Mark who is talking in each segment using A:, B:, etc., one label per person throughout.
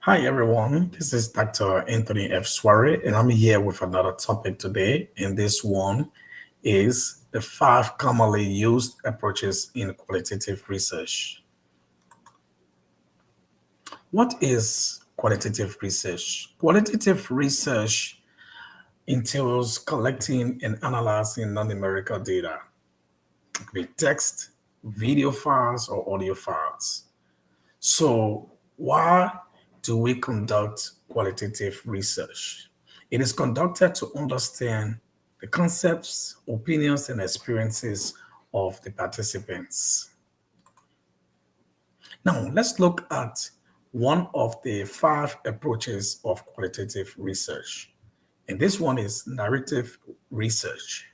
A: Hi everyone, this is Dr. Anthony F. Suare, and I'm here with another topic today. And this one is the five commonly used approaches in qualitative research. What is qualitative research? Qualitative research entails collecting and analyzing non-numerical data, with text, video files, or audio files. So, why do we conduct qualitative research? It is conducted to understand the concepts, opinions, and experiences of the participants. Now, let's look at one of the five approaches of qualitative research. And this one is narrative research.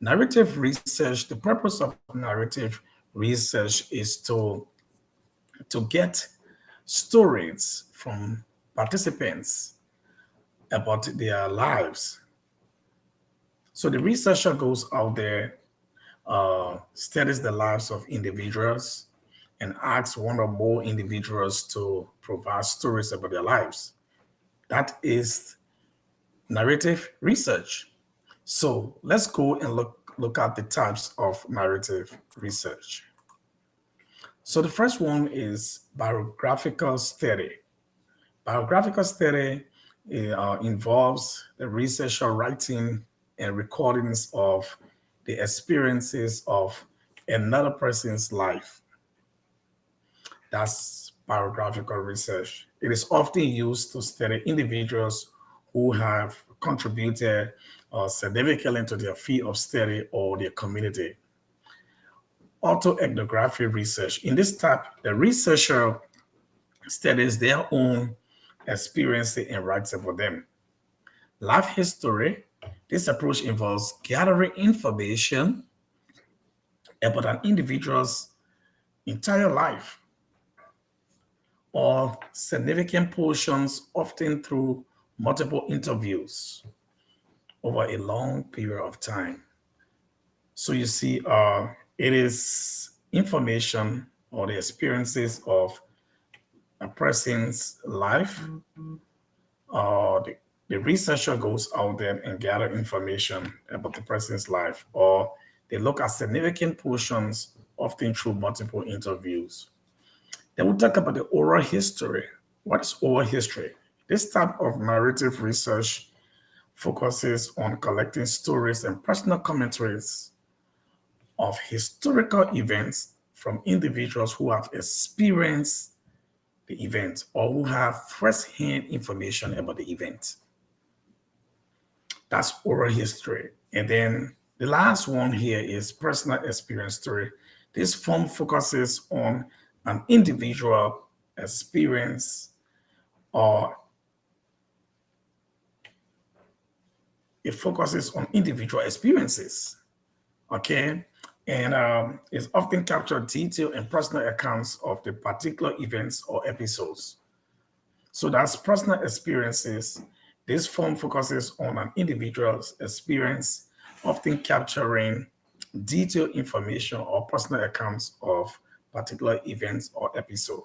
A: Narrative research, the purpose of narrative research is to get stories from participants about their lives. So the researcher goes out there, studies the lives of individuals, and asks one or more individuals to provide stories about their lives. That is narrative research. So let's go and look at the types of narrative research. So the first one is biographical study. Biographical study involves the researcher writing and recordings of the experiences of another person's life. That's biographical research. It is often used to study individuals who have contributed significantly to their field of study or their community. Autoethnography research. In this type, the researcher studies their own experiences and writes about them. Life history. This approach involves gathering information about an individual's entire life or significant portions, often through multiple interviews over a long period of time. So you see, it is information or the experiences of a person's life. The researcher goes out there and gather information about the person's life, or they look at significant portions, often through multiple interviews. Then we talk about the oral history. What is oral history? This type of narrative research focuses on collecting stories and personal commentaries of historical events from individuals who have experienced the event or who have first-hand information about the event. That's oral history. And then the last one here is personal experience story. This form focuses on an individual experience or it focuses on individual experiences. Okay. And it's often captured detailed and personal accounts of the particular events or episodes. So that's personal experiences. This form focuses on an individual's experience, often capturing detailed information or personal accounts of particular events or episode.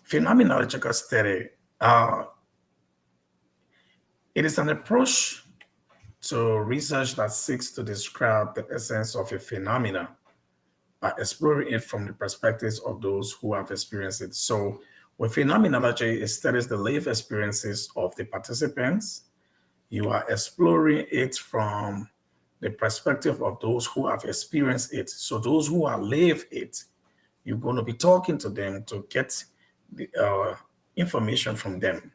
A: Phenomenological study. It is an approach to research that seeks to describe the essence of a phenomena by exploring it from the perspectives of those who have experienced it. So, with phenomenology, it studies the lived experiences of the participants. You are exploring it from the perspective of those who have experienced it. So, those who have lived it, you're going to be talking to them to get the information from them.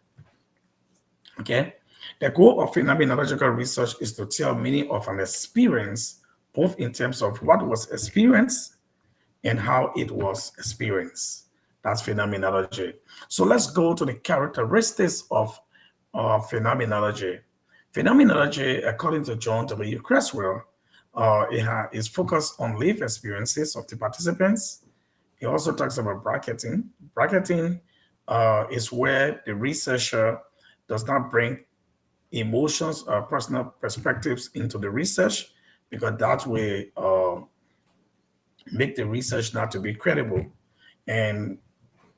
A: Okay. The goal of phenomenological research is to tell meaning of an experience, both in terms of what was experienced and how it was experienced. That's phenomenology. So let's go to the characteristics of phenomenology. Phenomenology, according to John W. Creswell, is focused on lived experiences of the participants. He also talks about bracketing. Bracketing is where the researcher does not bring emotions or personal perspectives into the research because that way make the research not to be credible. And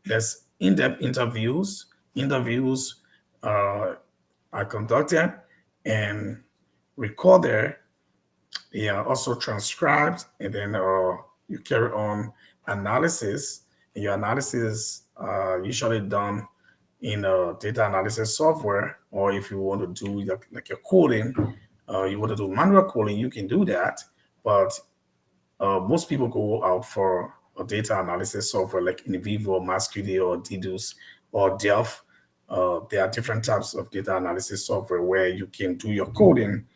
A: there's in-depth interviews uh, are conducted and recorded. They are also transcribed, and then you carry on analysis. And your analysis usually done in a data analysis software, or if you want to do like your coding, you want to do manual coding, you can do that. But most people go out for a data analysis software like NVivo, MassQD, or Dedus, or Delph. There are different types of data analysis software where you can do your coding,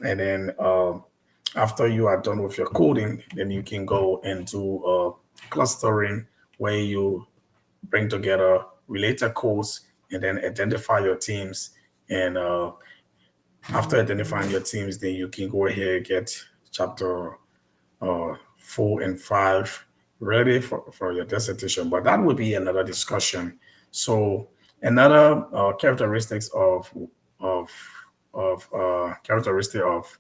A: and then after you are done with your coding, then you can go and do clustering, where you bring together related codes and then identify your teams. And after identifying your teams, then you can go ahead and get chapter 4 and 5 ready for your dissertation. But that would be another discussion. So another characteristics of characteristic of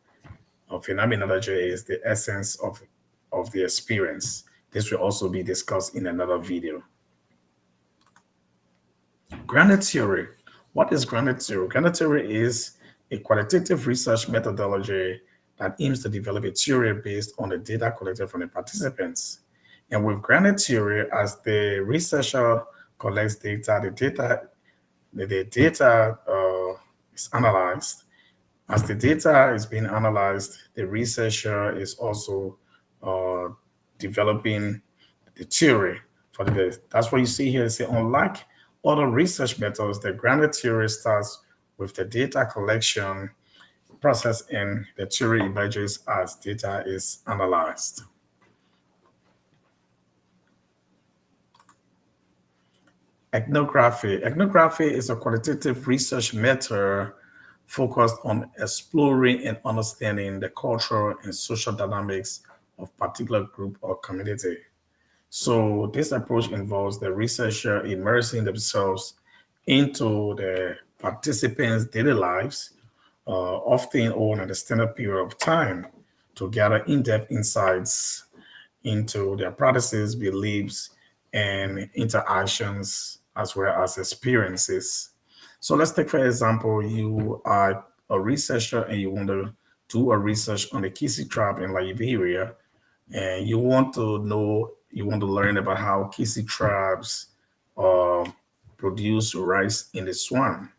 A: phenomenology is the essence of the experience. This will also be discussed in another video. Granite theory. What is granite theory? Granite theory is a qualitative research methodology that aims to develop a theory based on the data collected from the participants. And with granite theory, as the researcher collects data, the data is analyzed. As the data is being analyzed, the researcher is also uh, developing the theory for the. That's what you see here. Say, unlike other research methods, the granted theory starts with the data collection process and the theory emerges as data is analyzed. Ethnography. Ethnography is a qualitative research method focused on exploring and understanding the cultural and social dynamics of particular group or community. So this approach involves the researcher immersing themselves into the participants' daily lives, often over an extended period of time, to gather in-depth insights into their practices, beliefs, and interactions, as well as experiences. So let's take, for example, you are a researcher and you want to do a research on the Kisi tribe in Liberia, and you want to learn about how Kisi tribes uh, produce rice in the swamp,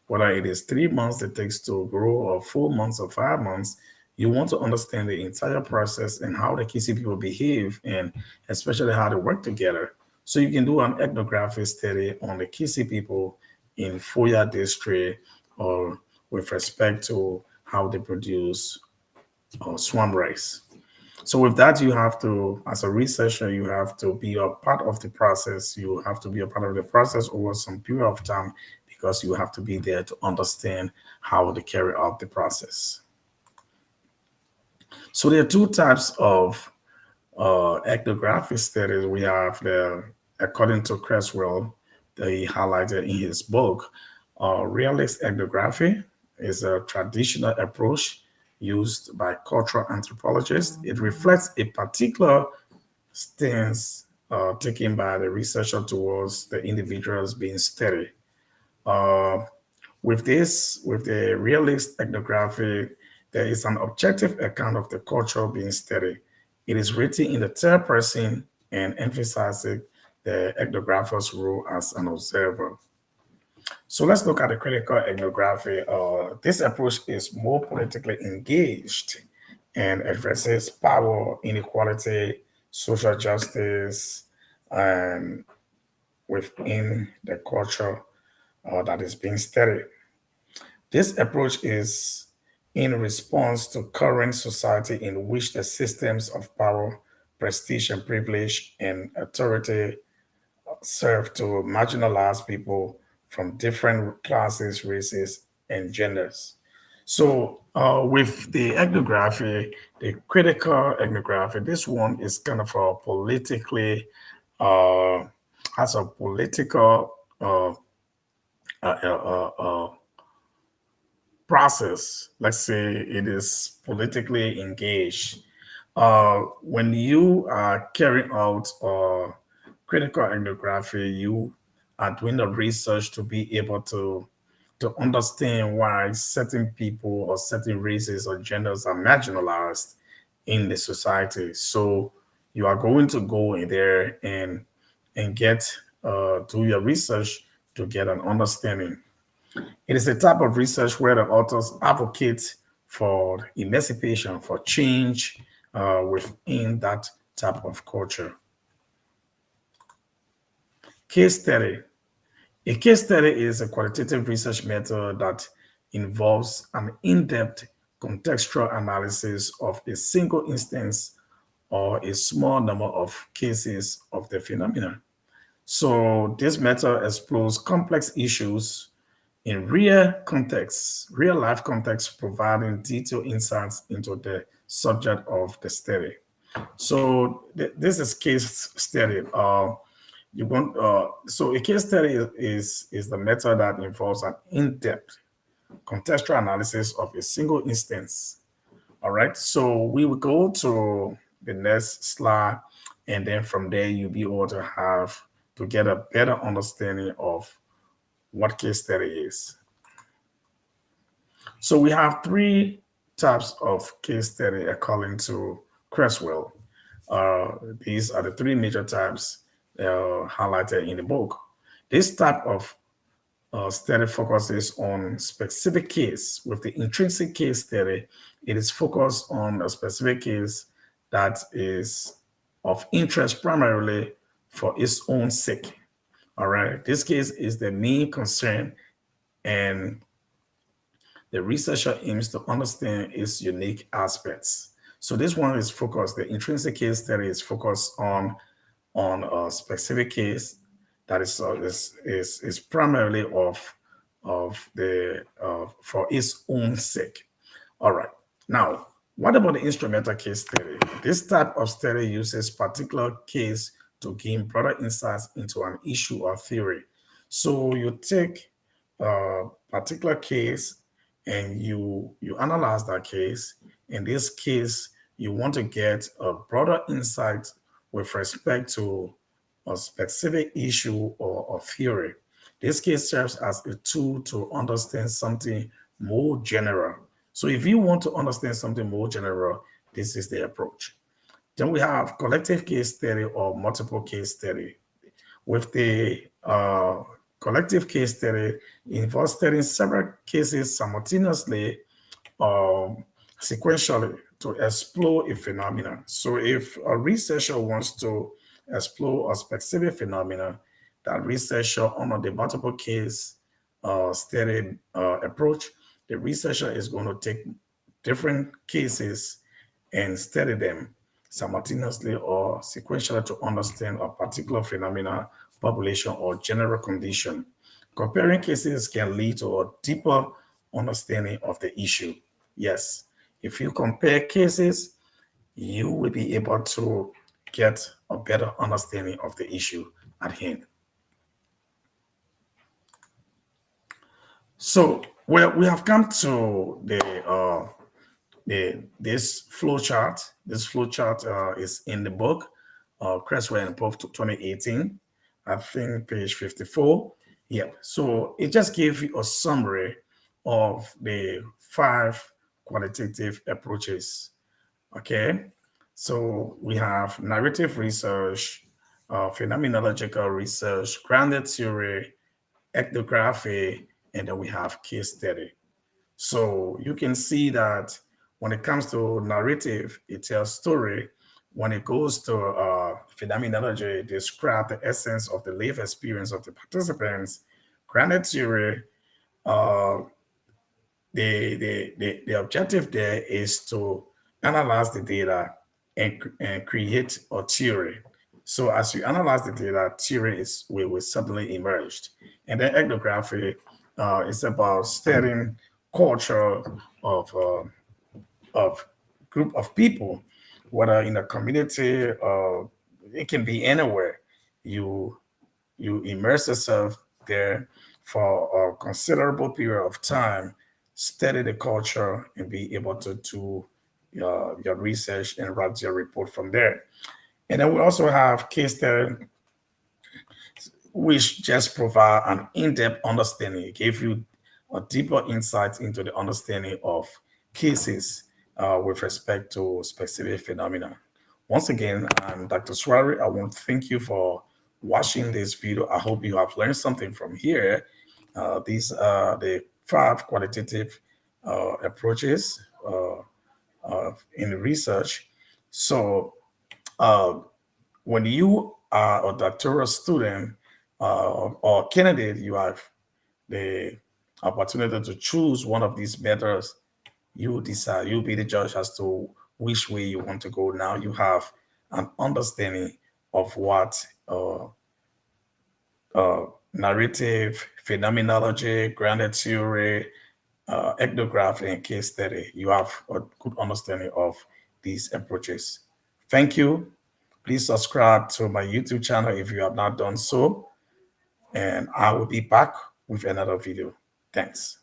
A: whether it is 3 months it takes to grow, or 4 months, or 5 months. You want to understand the entire process and how the Kisi people behave, and especially how they work together. So you can do an ethnographic study on the Kisi people in Foya district, or with respect to how they produce swamp rice. So with that, you have to, as a researcher, you have to be a part of the process. You have to be a part of the process over some period of time, because you have to be there to understand how to carry out the process. So there are two types of ethnographic studies. We have the, according to Creswell, that he highlighted in his book, realist ethnography is a traditional approach used by cultural anthropologists. It reflects a particular stance taken by the researcher towards the individuals being studied. Uh, with the realist ethnography, there is an objective account of the culture being studied. It is written in the third person and emphasizing the ethnographer's role as an observer. So let's look at the critical ethnography. This approach is more politically engaged and addresses power, inequality, social justice, and within the culture that is being studied. This approach is in response to current society in which the systems of power, prestige, and privilege and authority serve to marginalize people from different classes, races, and genders. So, with the ethnography, the critical ethnography, this one is kind of a politically, uh, has a political uh, uh, uh, process. Let's say it is politically engaged. When you are carrying out critical ethnography, you are doing the research to be able to understand why certain people or certain races or genders are marginalized in the society. So you are going to go in there and get do your research to get an understanding. It is a type of research where the authors advocate for emancipation, for change within that type of culture. Case study. A case study is a qualitative research method that involves an in depth contextual analysis of a single instance or a small number of cases of the phenomenon. So, this method explores complex issues in real life context, providing detailed insights into the subject of the study. So this is case study. You want so a case study is the method that involves an in-depth contextual analysis of a single instance. All right. So we will go to the next slide, and then from there you'll be able to have to get a better understanding of what case study is. So we have three types of case study according to Creswell. Uh, these are the three major types highlighted in the book. This type of study focuses on specific case. With the intrinsic case study, it is focused on a specific case that is of interest primarily for its own sake. All right, this case is the main concern, and the researcher aims to understand its unique aspects. So this one is focused. The intrinsic case study is focused on a specific case that is primarily of the for its own sake. All right. Now, what about the instrumental case study? This type of study uses particular case to gain broader insights into an issue or theory. So you take a particular case and you analyze that case. In this case, you want to get a broader insight with respect to a specific issue or theory. This case serves as a tool to understand something more general. So if you want to understand something more general, this is the approach. Then we have collective case study or multiple case study. With the collective case study, involves studying several cases simultaneously um, sequentially to explore a phenomenon. So if a researcher wants to explore a specific phenomenon, that researcher under the multiple case study approach, the researcher is going to take different cases and study them simultaneously or sequentially to understand a particular phenomena, population, or general condition. Comparing cases can lead to a deeper understanding of the issue. Yes, if you compare cases, you will be able to get a better understanding of the issue at hand. So, well, we have come to the this flow chart. This flow chart is in the book, Cresswell and Pope 2018, I think page 54. Yep. So it just gave you a summary of the five qualitative approaches. Okay. So we have narrative research, phenomenological research, grounded theory, ethnography, and then we have case study. So you can see that when it comes to narrative, it tells story. When it goes to phenomenology, it describes the essence of the life experience of the participants. Granted theory, uh, the objective there is to analyze the data and create a theory. So as you analyze the data, theory will suddenly emerge. And then ethnography is about studying culture of of group of people, whether in a community, it can be anywhere. You you immerse yourself there for a considerable period of time, study the culture, and be able to your research and write your report from there. And then we also have case study, which just provide an in-depth understanding. It gave you a deeper insight into the understanding of cases with respect to specific phenomena. Once again, I'm Dr. Swari. I want to thank you for watching this video. I hope you have learned something from here. These are the 5 qualitative approaches in research. So when you are a doctoral student or candidate, you have the opportunity to choose one of these methods. You decide, you'll be the judge as to which way you want to go. Now you have an understanding of what uh, narrative, phenomenology, grounded theory, ethnography, and case study. You have a good understanding of these approaches. Thank you. Please subscribe to my YouTube channel if you have not done so, and I will be back with another video. Thanks.